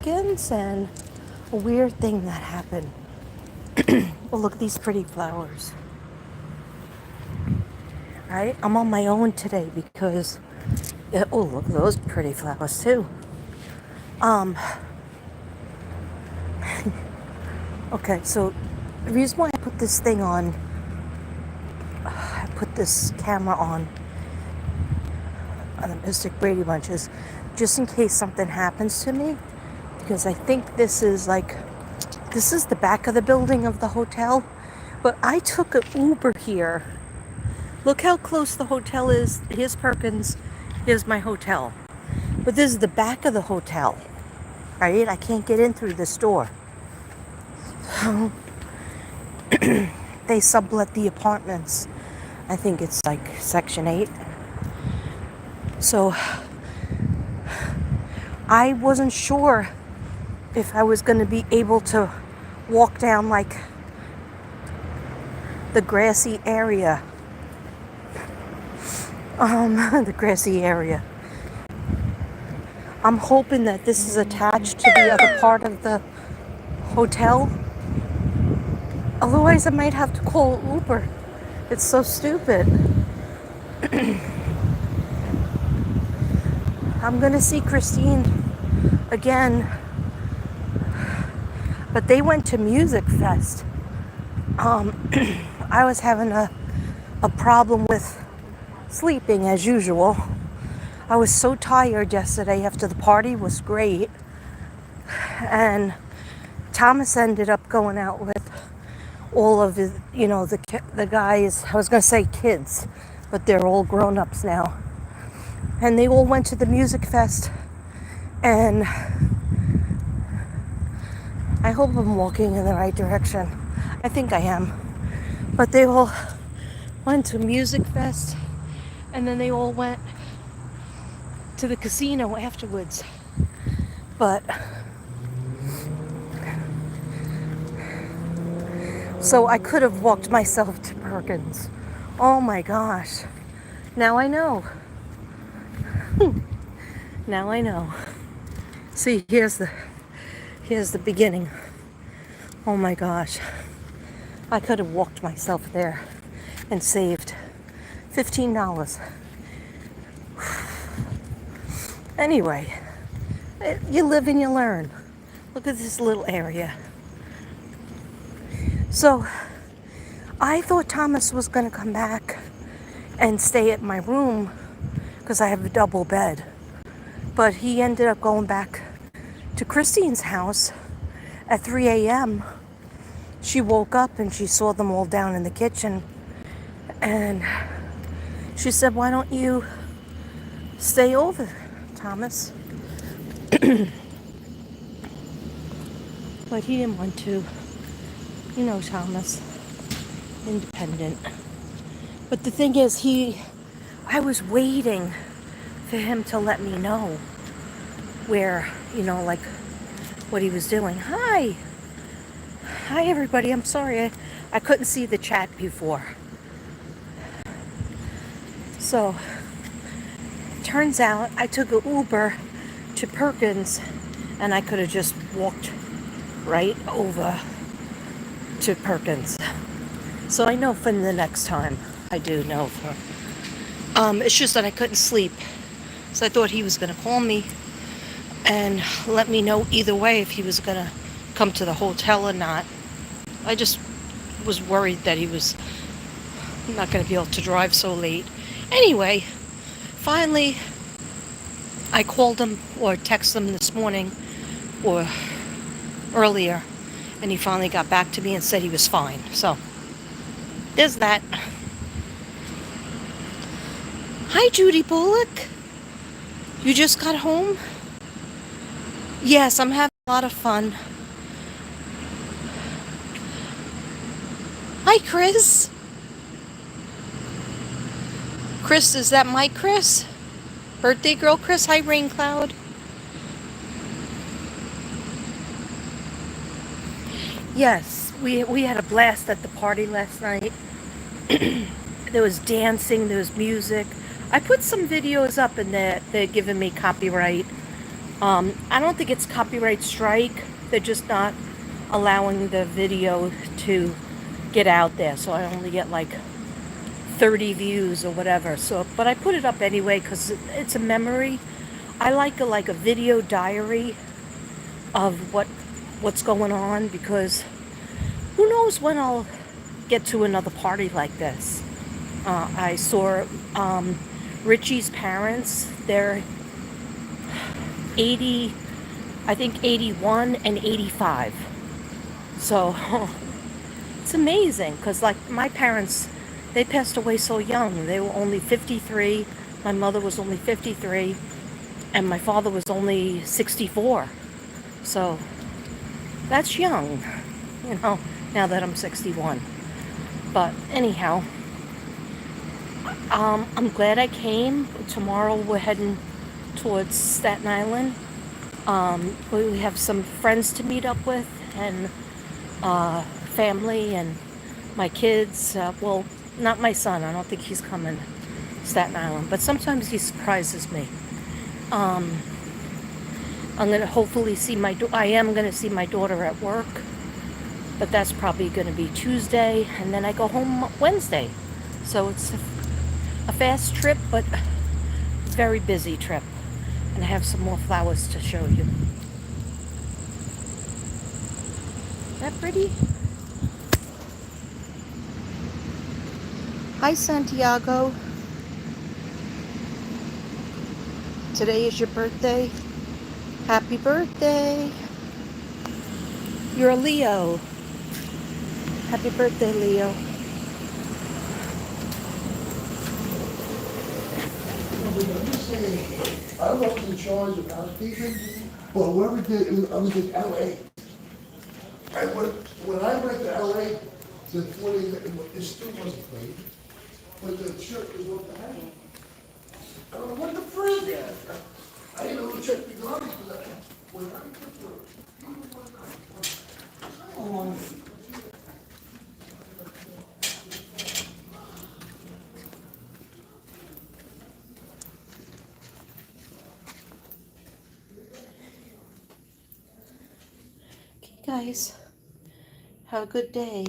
Perkins and a weird thing that happened. Oh, look at these pretty flowers. Right? I'm on my own today because, oh, look at those pretty flowers too. Okay, so the reason why I put this thing on, I put this camera on the Mystic Brady Bunch is just in case something happens to me, because I think this is the back of the building of the hotel, but I took an Uber here. Look how close the hotel is. Here's Perkins, here's my hotel. But this is the back of the hotel, right? I can't get in through this door. So they sublet the apartments. I think it's like Section 8. So I wasn't sure if I was going to be able to walk down like the grassy area. The grassy area. I'm hoping that this is attached to the other part of the hotel. Otherwise, I might have to call Uber. It's so stupid. I'm gonna see Christine again, but they went to Music Fest. I was having a problem with sleeping as usual. I was so tired yesterday after the party was great, and Thomas ended up going out with all of his, the guys. I was gonna say kids, but they're all grown-ups now, and they all went to the Music Fest. And I hope I'm walking in the right direction. I think I am. But they all went to Music Fest, and then they all went to the casino afterwards. But so I could have walked myself to Perkins. Oh my gosh. Now I know. Now I know. See, here's the beginning. Oh my gosh. I could have walked myself there and saved $15. Anyway, you live and you learn. Look at this little area. So, I thought Thomas was going to come back and stay at my room because I have a double bed. But he ended up going back to Christine's house at 3 a.m. She woke up and she saw them all down in the kitchen. And she said, "Why don't you stay over, Thomas?" But he didn't want to. You know, Thomas, independent. But the thing is, I was waiting for him to let me know where, like what he was doing. Hi everybody. I'm sorry I couldn't see the chat before. So turns out I took an Uber to Perkins, and I could have just walked right over to Perkins. So I know for the next time. I do know for it's just that I couldn't sleep. So I thought he was going to call me and let me know either way if he was going to come to the hotel or not. I just was worried that he was not going to be able to drive so late. Anyway, finally, I called him or texted him this morning or earlier, and he finally got back to me and said he was fine. So, there's that. Hi, Judy Bullock. You just got home? Yes, I'm having a lot of fun. Hi, Chris. Chris, is that my Chris? Birthday girl Chris? Hi, Rain Cloud. Yes, we had a blast at the party last night. There was dancing, there was music. I put some videos up in there. They're giving me copyright. I don't think it's copyright strike. They're just not allowing the video to get out there. So I only get like 30 views or whatever. So, but I put it up anyway because it's a memory. I like a video diary of what's going on, because who knows when I'll get to another party like this. I saw Richie's parents. They're 80, I think 81 and 85. So it's amazing because like my parents, they passed away so young. They were only 53. My mother was only 53 and my father was only 64. So that's young, now that I'm 61. But anyhow, I'm glad I came. Tomorrow we're heading towards Staten Island. We have some friends to meet up with, and family, and my kids. Well, not my son. I don't think he's coming to Staten Island, but sometimes he surprises me. I'm gonna hopefully see I am gonna see my daughter at work, but that's probably gonna be Tuesday, and then I go home Wednesday. So it's a fast trip, but very busy trip. And I have some more flowers to show you. Isn't that pretty? Hi, Santiago. Today is your birthday. Happy birthday. You're a Leo. Happy birthday, Leo. I was in charge of housekeeping, but whoever did, I was in LA. And when I went to LA, the 40, it still wasn't clean, but the church was what the hell? I don't know what the frig is. I didn't know to check the garbage, but when I put Okay, guys. Have a good day.